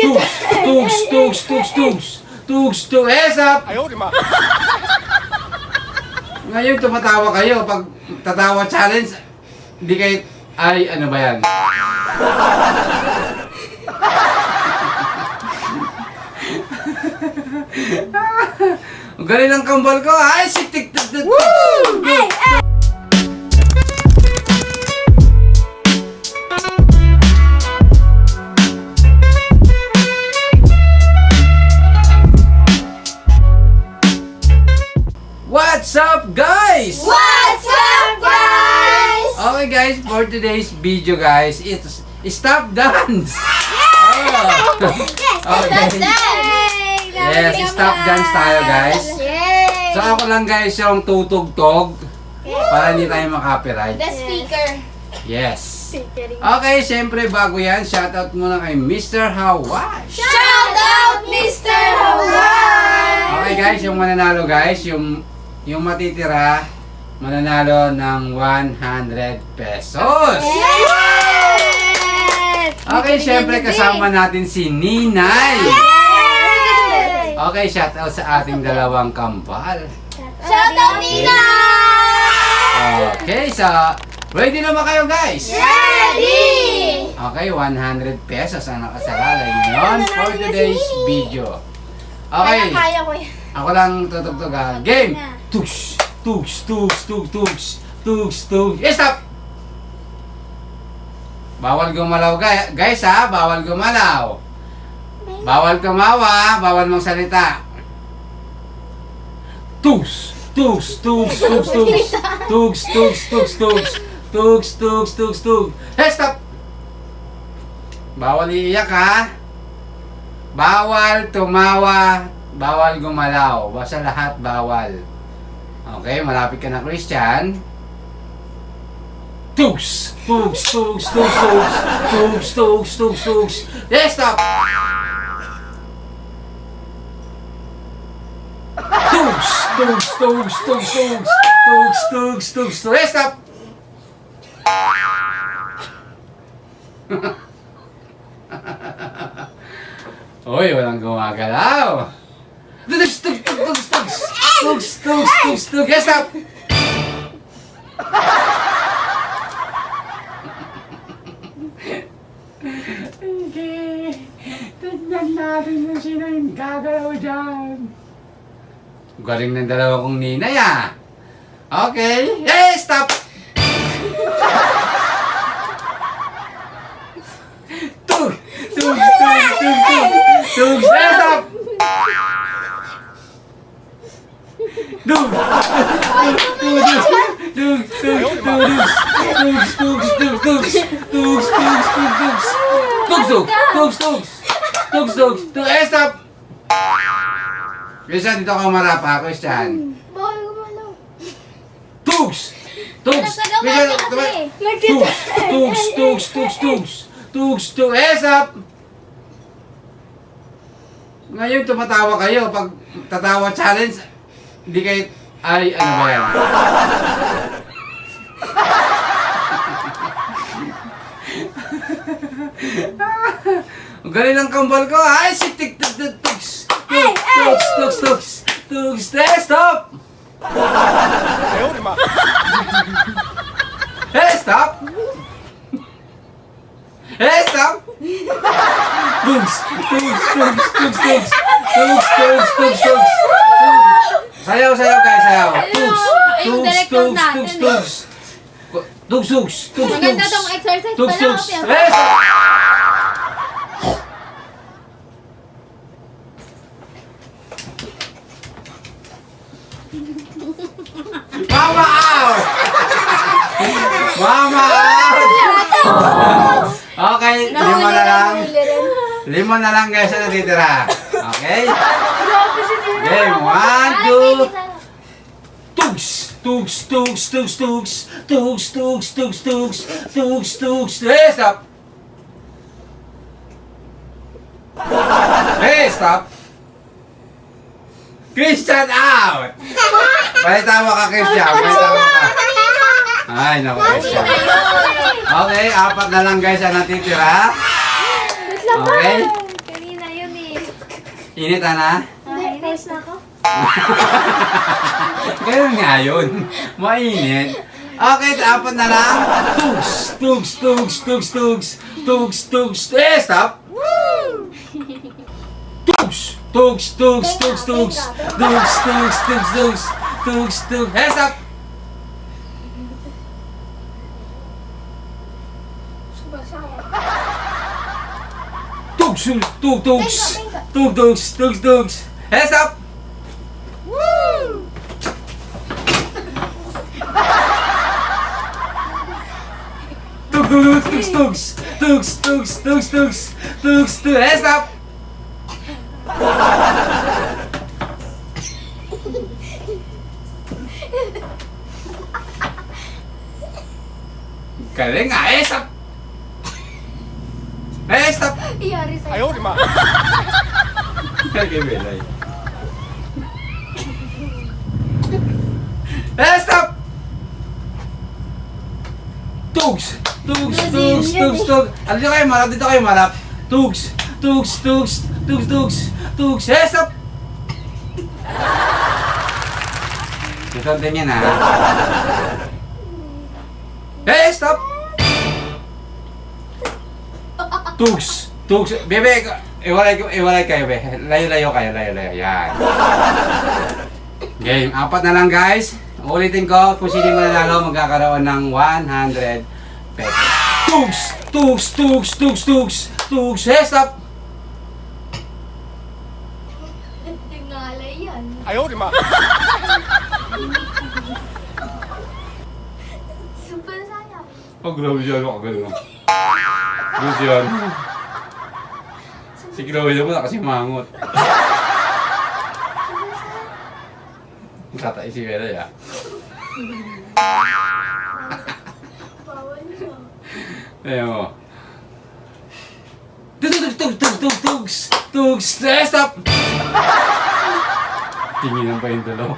Tugs, tugs, tugs, tugs, tugs. Tugs, tugs. Up! Ayaw, di ma. Ngayon tumatawa kayo. Pag tatawa challenge, hindi kayo, ay, ano ba yan? Ang galing ng kambal ko. Ay, sitik. What's up, guys? What's up, guys? Okay, guys, for today's video, guys, it's stop dance. Oh. Okay. Yes, stop dance tayo, guys. So ako lang, guys, yung tutugtog para hindi tayo makapiright. The speaker. Yes. Okay, syempre bago yan, shoutout muna kay Mr. Hawaii. Shout out, Mr. Hawaii! Okay, guys, yung mananalo, guys, yung matitira, mananalo ng 100 pesos. Yes! Okay, syempre kasama natin si Ninay. Okay, shoutout sa ating dalawang kambal. Shout out, Nina! Okay, so ready na ba kayo, guys? Ready! Okay, 100 pesos ang nakasalalay ngayon for today's video. Okay, Kaya ko yan. ako lang tutugtugan. Game! Tugs! Tugs! Tugs! Tugs! Tugs! Tugs! Tugs! Stop! Bawal gumalaw, guys, ha? Bawal gumalaw. Bawal tumawa, bawal mong salita. Tugs! Tugs! Tugs! Tugs! Tugs! Tugs! Tugs! Tugs! Tugs! Tugs! Tugs! Tugs! Tugs! Hey, stop! Bawal iiyak, ha? Bawal tumawa, bawal gumalaw. Basta lahat bawal. Okay, malapit ka na, Christian. Tugs! Tugs! Tugs! Tugs! Tugs! Tugs! Tugs! Tugs! Tugs! Hey, stop! Tugs! Tugs! Tugs! Tugs! Tugs! Tugs! Tugs! Tugs! Tugs! Hey, stop! Uy, walang gumagalaw. Tugs! Tugs! Tugs! Tugs! Tugs! Tugs! Tugs! Tugs! Hey, stop! Okay. Tignan natin kung sino yung gagalaw dyan. Galing ng dalawa kong ninay, ah. Okay. Hey, stop! Tug! Tug! Tug! Tug! Tug! Tug! Hey, stop! Tug! Tug! Tug! Tug! Tug! Tug! Tug! Tugs! Tugs! Tugs! Tugs! Tugs! Tugs! Tugs! Tugs! Tugs! Tugs! Hey, stop! Christian, dito ka marapa, Christian. Bawal gumalaw. Tugs! Tugs! Christian, Tugs! Tugs! Tugs! Tugs! Tugs! Tugs! Tugs! Hey, stop! Ngayon tumatawa kayo. Pag tatawa challenge, hindi kayo, ay, ano ba yan? Ang galing ng kambal ko. Ay, sitik! Tugs! Tugs! Tugs! Tugs! Tugs! Hey, stop! Ayaw, di ma. Hey, stop! Hey, stop! Tugs! Tugs! Tugs! Tugs! Tugs! Tugs! Tugs! Tugs! Tugs! Sayaw, sayaw, guys, sayaw. Tugs! Tugs! Tugs! Tugs! Tugs! Tugs! Tugs! Tugs! Maganda tong exercise Tugs! pala. Tugs! Hey, stop! Mama out! Mama out! Okay, lima na lang. Lima na lang, guys, na natitira. Okay? Game, 1, 2. Tugs! Tugs! Tugs! Tugs! Tugs! Tugs! Tugs! Tugs! Tugs! Tugs! Tugs! Hey, stop! Hey, stop! Christian out! Palitawa ka, Christian. Palitawa ka. Ay, naku, Christian. Okay, apat na lang, guys, ang natitira. Okay? Init, Ana? Hindi, nice na ako. Ganun nga yun. Mainit. Okay, apat na lang. Tugs, tugs, tugs, tugs, tugs, tugs, tugs. Stop! Tugs, tugs, tugs, tugs, tugs, tugs, tugs, tugs, tugs, tugs, tugs. Stop! Tugs, tugs, tugs, tugs, tugs, tugs, tugs. Stop! Tugs, tugs, tugs, tugs, tugs, tugs, tugs, tugs, tugs. Stop! Galing nga, stop! Stop! Iyari sa'yo. 哎呦我的妈！ Kaya belay. Stop! Tugs! Tugs, tugs, tugs, tugs. Ano dito kayo malap? Dito kayo malap. Tugs, tugs, tugs, tugs, tugs, tugs. Stop! Ito ang tingin ha. Stop! Tugs! Tugs! Bebe, iwalay kayo, be. Layo-layo kayo, layo-layo. Yan. Game. Apat na lang, guys. Ulitin ko, kung sino yung mananalo, magkakaroon ng 100 pesos. Tugs! Tugs! Tugs! Tugs! Tugs! Tugs! Stop! Tingalay yan. 哎呦我的妈！ Super saya. Oh, grabe siya. Ano ka gano'n? Lucian. Si Chloe naman nakasimangot. Tatay si Vera ya. Bawal siya. Ayan mo. Tugs! Tugs! Tugs! Tugs! Tugs! Tugs! Stop! Tinginan pa yung dalawa.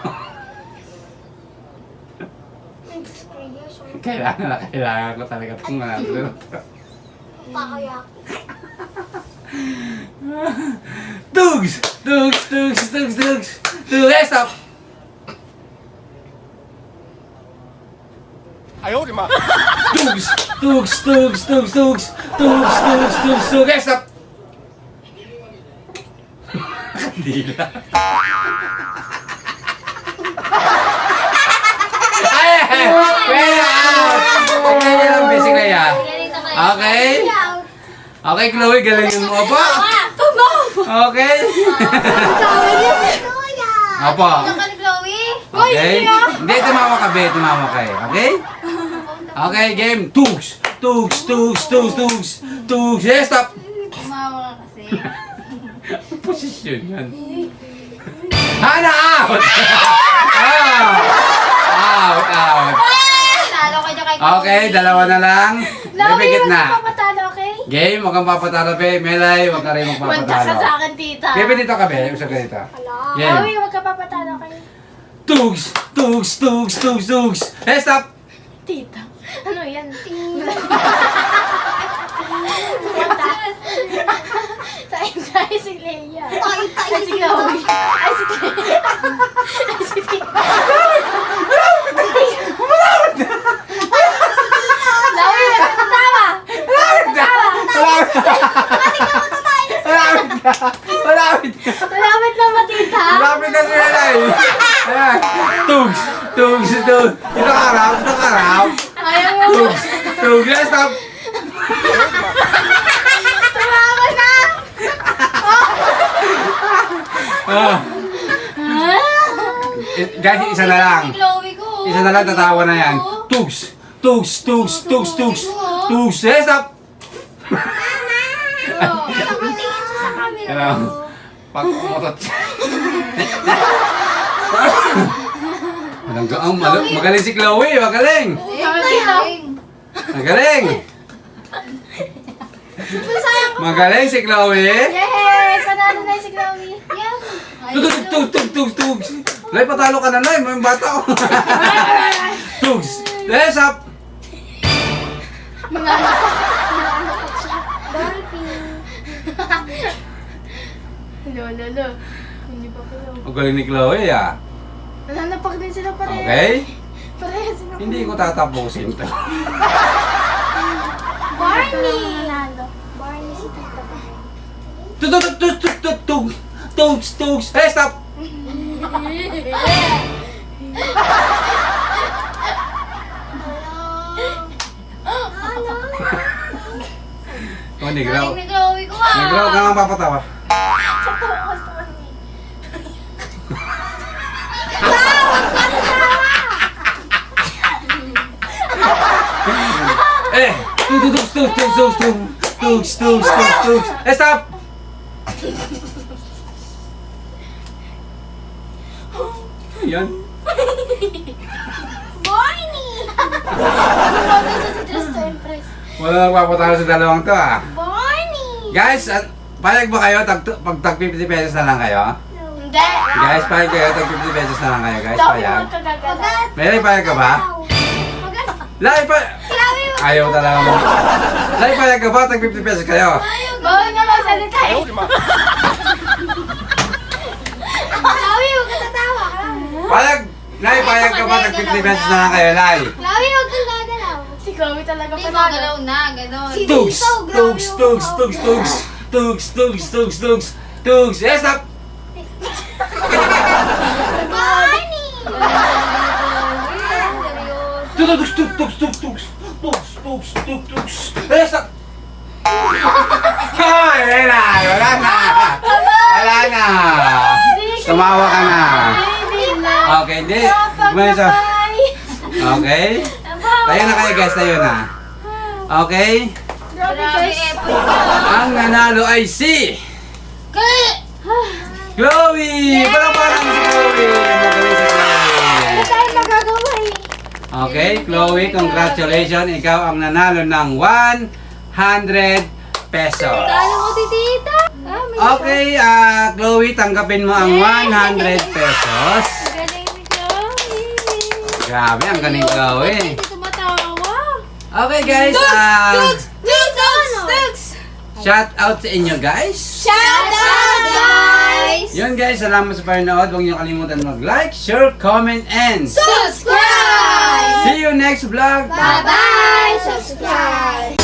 Kailangan ko talaga itong manalo. Pakayak. Tugs! Tugs! Tugs! Tugs! Tugs! Tugs! Stop! 哎呦我的妈！ Tugs! Tugs! Tugs! Tugs! Tugs! Tugs! Tugs! Tugs! Tugs! Stop! Dila. Ay! Pera out! Okay niya lang basic na yan. Ganito kayo. Okay? Okay, Chloe, galingin mo pa. Okay? Opo. Ano ka ni Chloe? Okay? Hindi, tumawa ka, be. Tumawa ka eh. Okay? Okay, game. Tugs! Tugs! Tugs! Tugs! Tugs! Tugs! Yes, stop! Tumawa ka kasi. Posisyon yan. Hana, out! Out! Out! Out! Talo kayo kay Chloe. Okay, dalawa na lang. Bibigit na. Papatalo, okay? Game, huwag kang papatalo, be. Melay, huwag ka rin Punta ka magpapatalo. sa akin, tita. Bebe, dito ka, be. Usap ka dito. Game. Chloe, huwag ka papatalo kayo. Tugs! Tugs! Tugs! Tugs! Tugs! Hey, stop! Tita. Ano yan? Tayo si Leia. Ay, si Chloe. Ay, si Leia. Ay, si Tita. Chloe, nagtatawa. Malapit ka! Malapit na ba, tita? Malapit na si Melay! Ayan! Tugs! Tugs! Tugs! Dito ka raw! Dito ka raw! Ayaw mo. Tugs! Tugs! Yes, stop! Tumawa na. Ah. Guys, isa na lang. Si Chloe ko. Isa na lang, tatawa na yan. Tugs! Tugs! Tugs! Tugs! Tugs! Tugs! Yes, stop! Nakatingin siya sa camera. Hello. Pag umutot siya. Magaling si Chloe, magaling! Magaling! Magaling si Chloe! Yay! Panalo na si Chloe. Yeah. Tugs! Tugs! Tugs! Tugs! Tugs! Lay, patalo ka na, Lay. May bata ko. Tugs! Yes, up! Mga anak ko. Mga anak ko siya. Dolphin. Lolo. Hindi pa kayo. Ang galing ni Chloe ah. Nananapak din sila pareha. Okay? Pareha sila. Hindi ko tatapusin to. Barney! Barney si Tita. Tugs. Hey, stop! Oh, nigraw. Galing ni Chloe ko ah! Nigraw ka nga papatawa. Eh! Tugs. Eh, stop! Yan. Barney! Lumabas sa Dress to Impress. Wala nang papatalo sa dalawang to ah. Barney! Guys, payag ba kayo? Pag tag 50 pesos na lang kayo? Hindi! Guys, payag kayo? Tag 50 pesos na lang kayo, guys. Dami Payag. magkagagalat. Mary, payag ka ba? Lai, ayaw talaga mo. Lai, payag ka ba? Tag 50 pesos kayo. Bawal nga magsalita eh. 哎呦我的妈！ Chloe, huwag ka tatawa. Payag! Lai, payag ka ba? Tag 50 pesos na lang kayo, Lai. Chloe, huwag kang gagalaw. Si Chloe talaga Hindi pa mo galaw na, gano'n. Si Tugs! Tito, grabe yung Tugs! Eh, stop! Barney! Tugs! Eh, stop! Ay, wala na! Tumawa ka na. Okay, hindi. Gumana. Okay? Tayo na kayo, guys. Tayo na. Okay? Grabe Grabe, guys. effort ka. Ang nanalo ay si Chloe! Palaparan si Chloe! Magaling si Chloe! Ano tayo magagawa eh? Okay, Chloe, congratulations. Ikaw ang nanalo ng 100 pesos. Talo mo, titita. Okay, Chloe, tanggapin mo ang 100 pesos. Galing ni Chloe. Grabe, ang galing Chloe. Hindi tumatawa. Okay, guys, Tugs! shout out sa inyo, guys. Shout out, guys! Yun, guys, salamat sa panonood. Huwag niyo kalimutan mag-like, share, comment, and Subscribe! see you next vlog. Bye-bye! Subscribe!